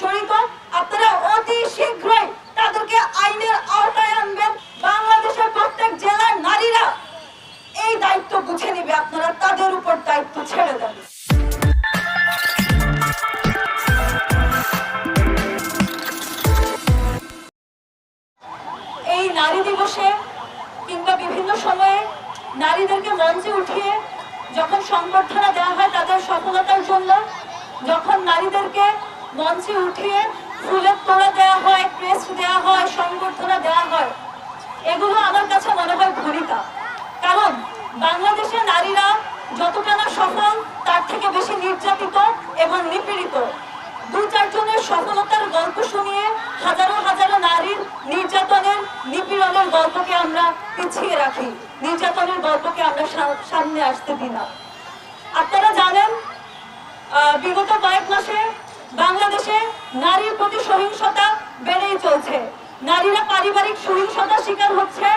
জড়িত, আপনারা অতি শীঘ্রই তাদেরকে আইনের আওতায় আনবেন। বাংলাদেশের প্রত্যেক জেলার নারীরা এই দায়িত্ব বুঝে নিবে, আপনারা তাদের উপর দায়িত্ব ছেড়ে দেন। এই নারী দিবসে কিংবা বিভিন্ন সময়ে নারীদেরকে মঞ্চে উঠিয়ে যখন সংবর্ধনা দেওয়া হয় তাদের সফলতার জন্য, যখন নারীদেরকে মঞ্চে উঠিয়ে ফুলের তোড়া দেওয়া হয়, ক্রেস্ট দেওয়া হয়, সংবর্ধনা দেওয়া হয়, এগুলো আমার কাছে মনে হয় ভূমিকা। কারণ বাংলাদেশের নারীরা যতটা না সফল তার থেকে বেশি নির্যাতিত এবং নিপীড়িত। দু চারজনের সফলতার গল্প শুনিয়ে হাজারো হাজারো নারীর নির্যাতনের, নিপীড়নের গল্পকে আমরা পিছিয়ে রাখি, নির্যাতনের গল্পকে আমরা সামনে আসতে দিই না। আপনারা জানেন বিগত কয়েক মাসে বাংলাদেশে নারীর প্রতি সহিংসতা বেড়েই চলছে। নারীরা পারিবারিক সহিংসতার শিকার হচ্ছে,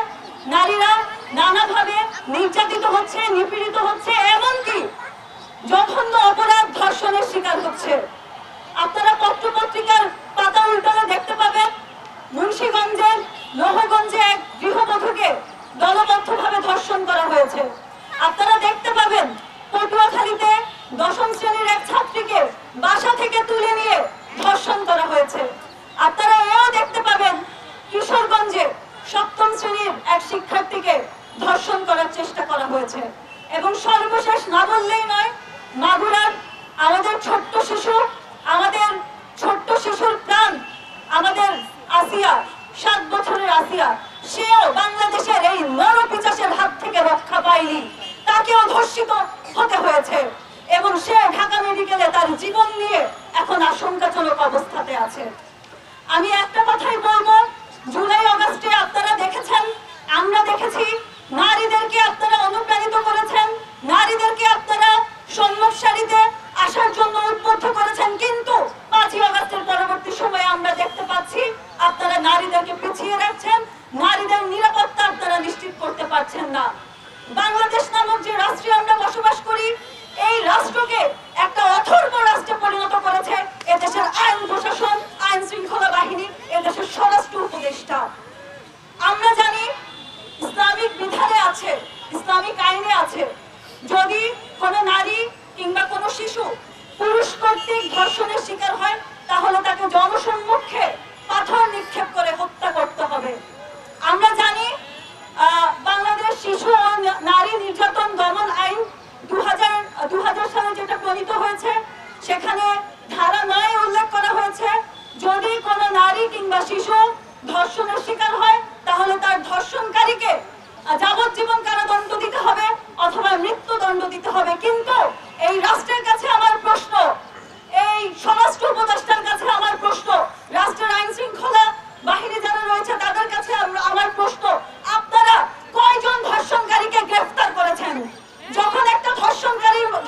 নারীরা নানাভাবে নির্যাতিত হচ্ছে, নিপীড়িত হচ্ছে, এমনকি জঘন্য অপরাধ ধর্ষণের শিকার হচ্ছে। আপনারা পত্রপত্রিকার পাতা উল্টালে দেখতে পাবেন মুন্সিগঞ্জের লোহগঞ্জে এক গৃহবধূকে দলবদ্ধভাবে ধর্ষণ করা হয়েছে। আপনারা দেখতে পাবেন পটুয়াখালীতে 10ম শ্রেণীর এক ছাত্রীকে বাসা থেকে তুলে নিয়ে ধর্ষণ করা হয়েছে। আপনারা এও দেখতে পাবেন কিশোরগঞ্জে 7ম শ্রেণীর এক শিক্ষার্থীকে ধর্ষণ করার চেষ্টা করা হয়েছে। এবং সর্বশেষ না বললেই নয়, মাগুরার আমাদের ছোট্ট শিশুর প্রাণ, আমাদের আসিয়া, 7 বছরের আসিয়া, সেও বাংলাদেশের এই নরপিশাচের হাত থেকে রক্ষা পায়নি, তাকেও ধর্ষিত হতে হয়েছে এবং সে ঢাকা মেডিকেলে তার জীবন নিয়ে এখন আশঙ্কাজনক অবস্থাতে আছে। আমি একটা কথাই বলবো, জুলাই আগস্টে আপনারা দেখেছেন, আমরা দেখেছি, নারীদেরকে আপনারা অনুপ্রাণিত করেছেন, নারীদেরকে আপনারা সম্মুখ সারিতে আসার জন্য উদ্বুদ্ধ করেছেন, কিন্তু 5ই আগস্টের পরবর্তী সময়ে আমরা দেখতে পাচ্ছি আপনারা নারীদেরকে পিছিয়ে রাখছেন, নারীদের নিরাপত্তা আপনারা নিশ্চিত করতে পারছেন না। বাংলাদেশ নামক যে রাষ্ট্রে আমরা বসবাস করি, এই রাষ্ট্রকে একটা অথর্ব রাষ্ট্রে পরিণত করেছে এদেশের আইন প্রশাসন, আইন শৃঙ্খলা বাহিনী, এদেশের স্বরাষ্ট্র উপদেষ্টা। আমরা জানি ইসলামিক বিধানে আছে, ইসলামিক আইনে আছে, যদি কোনো নারী কিংবা কোনো শিশু পুরুষ কর্তৃক ধর্ষণের শিকার হয় তাহলে তাকে জনসম্মুখে পাথর নিক্ষেপ করে হত্যা করতে হবে। আমরা জানি বাংলাদেশ শিশু ও নারী নির্যাতন দমন আইন 2000 সালে যেটা প্রণীত হয়েছে, সেখানে ধারা 9 উল্লেখ করা হয়েছে, যদি কোনো নারী কিংবা শিশু ধর্ষণের শিকার হয় তাহলে তার ধর্ষণকারীকে যাবজ্জীবন কারাদণ্ড দিতে হবে অথবা মৃত্যুদণ্ড দিতে হবে। কিন্তু এই রাষ্ট্রের কাছে আমার প্রশ্ন, এই স্বরাষ্ট্র উপদেষ্টার কাছে আমার প্রশ্ন, রাষ্ট্রের আইন শৃঙ্খলা বাহিনী যারা রয়েছে তাদের কাছে আমার প্রশ্ন, আপনারা কয়জন ধর্ষণকারীকে গ্রেফতার করেছেন? যখন একটা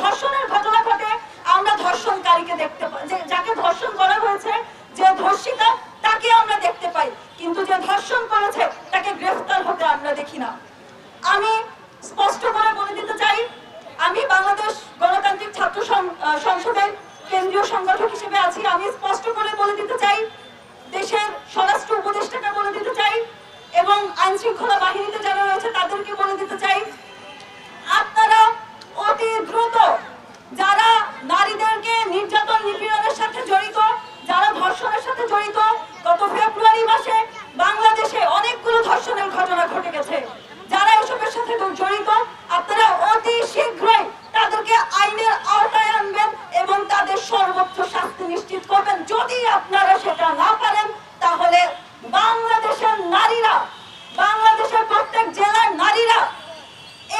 ধর্ষণের ঘটনা ঘটে আমরা ধর্ষণকারীকে দেখতে পাই, যাকে ধর্ষণ করা হয়েছে, যে ধর্ষিতা তাকে আমরা দেখতে পাই, কিন্তু যে ধর্ষণ করেছে তাকে গ্রেফতার হতে আমরা দেখি না। আমি স্পষ্ট করে বলে দিতে চাই, আমি বাংলাদেশ গণতান্ত্রিক ছাত্র সংসদের কেন্দ্রীয় সংগঠক হিসেবে আছি, আমি স্পষ্ট করে বলে দিতে চাই, দেশের স্বরাষ্ট্র উপদেষ্টাকে বলে দিতে চাই এবং আইন শৃঙ্খলা বাহিনীতে যারা রয়েছে তাদেরকে বলে দিতে চাই, আপনারা অতি দ্রুত যারা নারীদেরকে নির্যাতন নিপীড়নের সাথে জড়িত, যারা ধর্ষণের সাথে জড়িত, গত ফেব্রুয়ারি মাসে বাংলাদেশে অনেকগুলো ধর্ষণের ঘটনা ঘটে গেছে, যারা এসবের সাথে জড়িত আপনারা অতি শীঘ্রই তাদেরকে আইনের আওতায় আনবেন এবং তাদের সর্বোচ্চ শাস্তি নিশ্চিত করবেন। যদি আপনারা সেটা না পারেন তাহলে বাংলাদেশের নারীরা, বাংলাদেশের প্রত্যেক জেলার নারীরা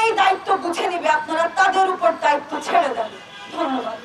এই দায়িত্ব বুঝে নিবে, আপনারা তাদের উপর দায়িত্ব ছেড়ে দেন। ধন্যবাদ।